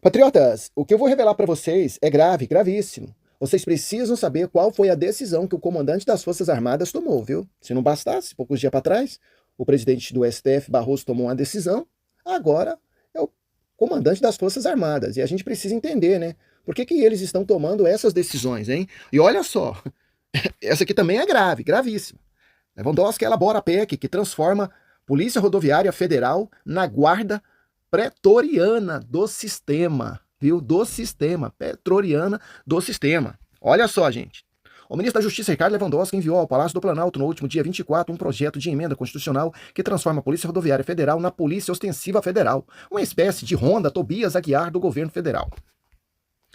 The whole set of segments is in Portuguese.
Patriotas, o que eu vou revelar para vocês é grave, gravíssimo. Vocês precisam saber qual foi a decisão que o comandante das Forças Armadas tomou, viu? Se não bastasse, poucos dias para trás, o presidente do STF, Barroso, tomou uma decisão, agora é o comandante das Forças Armadas. E a gente precisa entender, né? Por que eles estão tomando essas decisões, hein? E olha só, essa aqui também é grave, gravíssima. Lewandowski elabora a PEC que transforma Polícia Rodoviária Federal na guarda pretoriana do sistema, viu? Do sistema, pretoriana do sistema. Olha só, gente. O ministro da Justiça, Ricardo Lewandowski, enviou ao Palácio do Planalto, no último dia 24, um projeto de emenda constitucional que transforma a Polícia Rodoviária Federal na Polícia Ostensiva Federal, uma espécie de Ronda Tobias Aguiar do governo federal.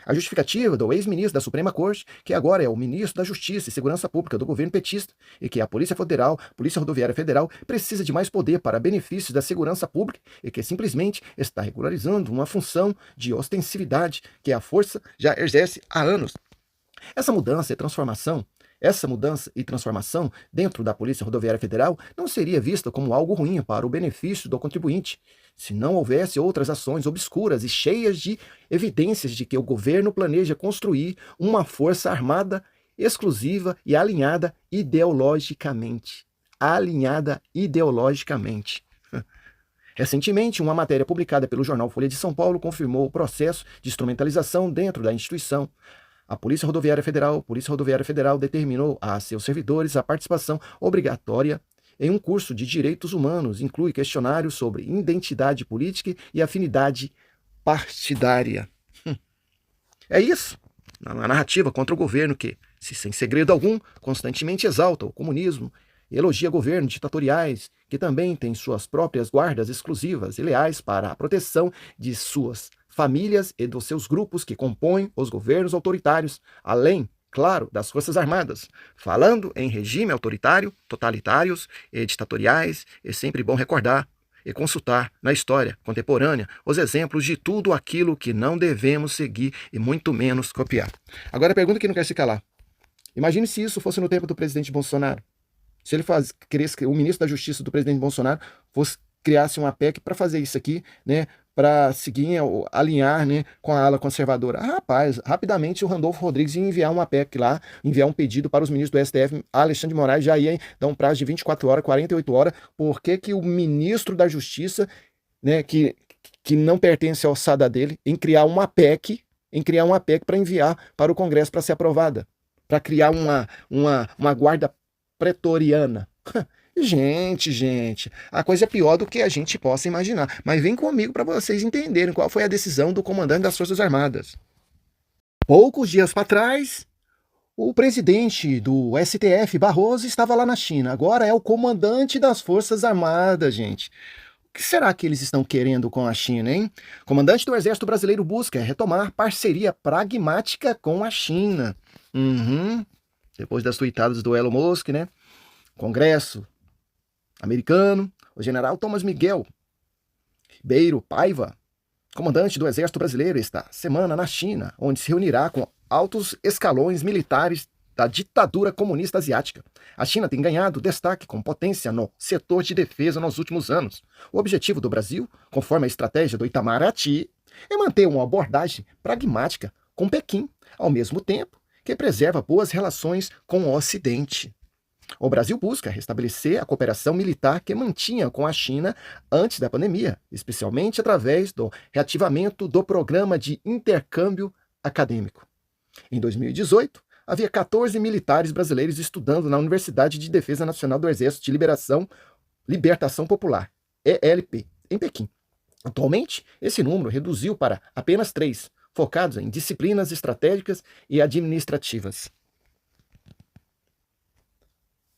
A justificativa do ex-ministro da Suprema Corte, que agora é o ministro da Justiça e Segurança Pública do governo petista, e que a Polícia Federal, Polícia Rodoviária Federal, precisa de mais poder para benefícios da segurança pública e que simplesmente está regularizando uma função de ostensividade que a força já exerce há anos. Essa mudança e transformação dentro da Polícia Rodoviária Federal não seria vista como algo ruim para o benefício do contribuinte, se não houvesse outras ações obscuras e cheias de evidências de que o governo planeja construir uma força armada exclusiva e alinhada ideologicamente. Alinhada ideologicamente. Recentemente, uma matéria publicada pelo jornal Folha de São Paulo confirmou o processo de instrumentalização dentro da instituição. A Polícia Rodoviária Federal determinou a seus servidores a participação obrigatória em um curso de direitos humanos, inclui questionários sobre identidade política e afinidade partidária. É isso. Na narrativa contra o governo que, se sem segredo algum, constantemente exalta o comunismo e elogia governos ditatoriais que também têm suas próprias guardas exclusivas e leais para a proteção de suas famílias e dos seus grupos que compõem os governos autoritários, além, claro, das Forças Armadas. Falando em regime autoritário, totalitários e ditatoriais, é sempre bom recordar e consultar na história contemporânea os exemplos de tudo aquilo que não devemos seguir e muito menos copiar. Agora a pergunta que não quer se calar. Imagine se isso fosse no tempo do presidente Bolsonaro. Se ele o ministro da Justiça do presidente Bolsonaro criasse uma PEC para fazer isso aqui, né, para seguir, alinhar, né, com a ala conservadora. Rapaz, rapidamente o Randolfo Rodrigues ia enviar uma PEC lá, enviar um pedido para os ministros do STF, Alexandre de Moraes já ia dar um prazo de 24 horas, 48 horas, por que o ministro da Justiça, né, que não pertence à alçada dele, em criar uma PEC para enviar para o Congresso para ser aprovada, para criar uma guarda pretoriana. Gente, a coisa é pior do que a gente possa imaginar. Mas vem comigo para vocês entenderem qual foi a decisão do comandante das Forças Armadas. Poucos dias para trás, o presidente do STF, Barroso, estava lá na China. Agora é o comandante das Forças Armadas, gente. O que será que eles estão querendo com a China, hein? O comandante do Exército Brasileiro busca retomar parceria pragmática com a China. Depois das tuitadas do Elon Musk, né? Congresso americano, o general Thomas Miguel Ribeiro Paiva, comandante do Exército Brasileiro, esta semana na China, onde se reunirá com altos escalões militares da ditadura comunista asiática. A China tem ganhado destaque como potência no setor de defesa nos últimos anos. O objetivo do Brasil, conforme a estratégia do Itamaraty, é manter uma abordagem pragmática com Pequim, ao mesmo tempo que preserva boas relações com o Ocidente. O Brasil busca restabelecer a cooperação militar que mantinha com a China antes da pandemia, especialmente através do reativamento do programa de intercâmbio acadêmico. Em 2018, havia 14 militares brasileiros estudando na Universidade de Defesa Nacional do Exército de Libertação Popular, ELP, em Pequim. Atualmente, esse número reduziu para apenas 3, focados em disciplinas estratégicas e administrativas.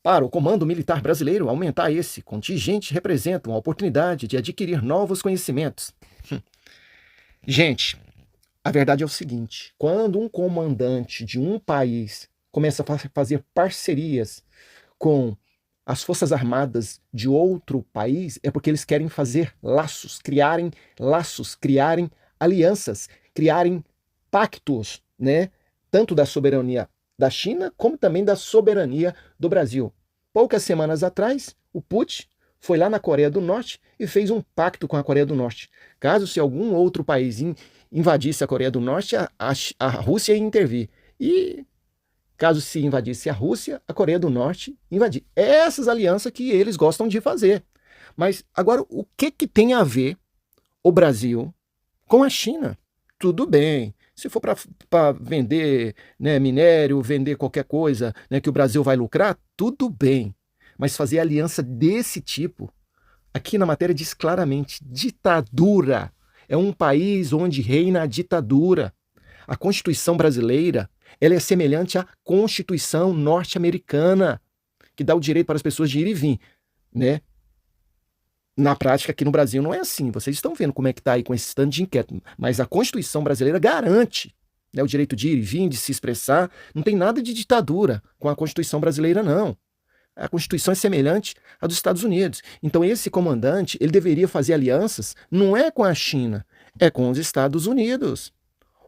Para o Comando Militar Brasileiro, aumentar esse contingente representa uma oportunidade de adquirir novos conhecimentos. Gente, a verdade é o seguinte: quando um comandante de um país começa a fazer parcerias com as Forças Armadas de outro país, é porque eles querem fazer criarem alianças, criarem pactos, né? Tanto da soberania da China, como também da soberania do Brasil. Poucas semanas atrás, o Putin foi lá na Coreia do Norte e fez um pacto com a Coreia do Norte. Caso se algum outro país invadisse a Coreia do Norte, a Rússia ia intervir. E caso se invadisse a Rússia, a Coreia do Norte invadir. Essas alianças que eles gostam de fazer. Mas agora, o que tem a ver o Brasil com a China? Tudo bem. Se for para vender, né, minério, vender qualquer coisa, né, que o Brasil vai lucrar, tudo bem. Mas fazer aliança desse tipo, aqui na matéria diz claramente, ditadura. É um país onde reina a ditadura. A Constituição brasileira, ela é semelhante à Constituição norte-americana, que dá o direito para as pessoas de ir e vir, né? Na prática, aqui no Brasil não é assim. Vocês estão vendo como é que está aí com esse tanto de inquérito. Mas a Constituição brasileira garante, né, o direito de ir e vir, de se expressar. Não tem nada de ditadura com a Constituição brasileira, não. A Constituição é semelhante à dos Estados Unidos. Então esse comandante, ele deveria fazer alianças, não é com a China, é com os Estados Unidos.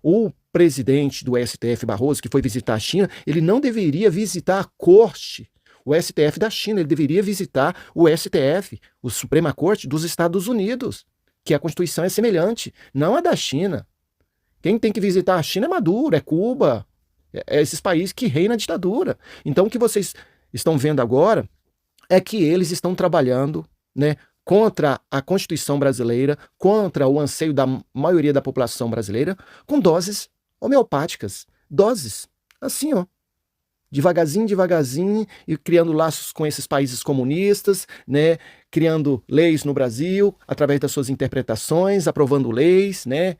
O presidente do STF, Barroso, que foi visitar a China, ele não deveria visitar a corte, o STF da China, ele deveria visitar o STF, o Suprema Corte dos Estados Unidos, que a Constituição é semelhante, não a da China. Quem tem que visitar a China é Maduro, é Cuba, é esses países que reinam a ditadura. Então o que vocês estão vendo agora é que eles estão trabalhando, né, contra a Constituição brasileira, contra o anseio da maioria da população brasileira, com doses homeopáticas. Doses, assim, ó. Devagarzinho, devagarzinho, e criando laços com esses países comunistas, né, criando leis no Brasil, através das suas interpretações, aprovando leis, né,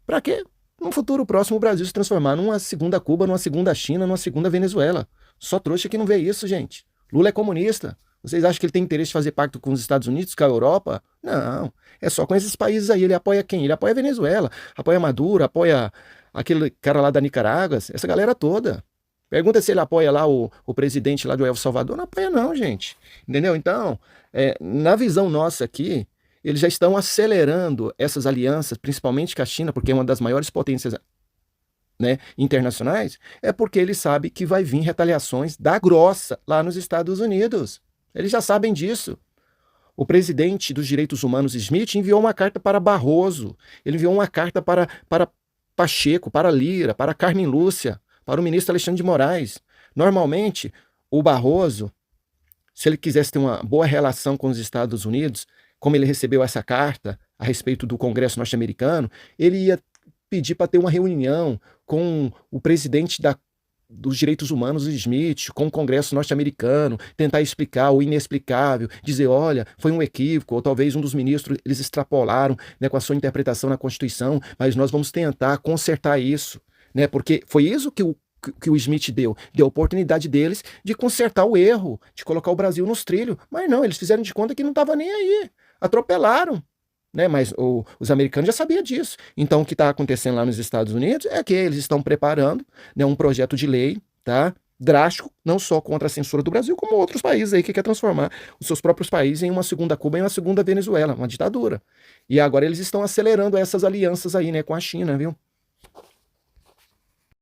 para quê? No futuro próximo o Brasil se transformar numa segunda Cuba, numa segunda China, numa segunda Venezuela. Só trouxa que não vê isso, gente. Lula é comunista. Vocês acham que ele tem interesse de fazer pacto com os Estados Unidos, com a Europa? Não, é só com esses países aí. Ele apoia quem? Ele apoia a Venezuela, apoia Maduro, apoia aquele cara lá da Nicarágua, essa galera toda. Pergunta se ele apoia lá o presidente lá do El Salvador. Não apoia não, gente. Entendeu? Então, na visão nossa aqui, eles já estão acelerando essas alianças, principalmente com a China, porque é uma das maiores potências, né, internacionais, é porque eles sabem que vai vir retaliações da grossa lá nos Estados Unidos. Eles já sabem disso. O presidente dos direitos humanos, Smith, enviou uma carta para Barroso, ele enviou uma carta para Pacheco, para Lira, para Carmen Lúcia, para o ministro Alexandre de Moraes. Normalmente, o Barroso, se ele quisesse ter uma boa relação com os Estados Unidos, como ele recebeu essa carta a respeito do Congresso norte-americano, ele ia pedir para ter uma reunião com o presidente dos direitos humanos, o Smith, com o Congresso norte-americano, tentar explicar o inexplicável, dizer, olha, foi um equívoco, ou talvez um dos ministros, eles extrapolaram, né, com a sua interpretação na Constituição, mas nós vamos tentar consertar isso, né, porque foi isso que o Smith deu a oportunidade deles de consertar o erro, de colocar o Brasil nos trilhos, mas não, eles fizeram de conta que não estava nem aí, atropelaram. Né, mas os americanos já sabiam disso. Então o que está acontecendo lá nos Estados Unidos é que eles estão preparando, né, um projeto de lei, tá, drástico, não só contra a censura do Brasil, como outros países aí que quer transformar os seus próprios países em uma segunda Cuba e uma segunda Venezuela, uma ditadura. E agora eles estão acelerando essas alianças aí, né, com a China, viu?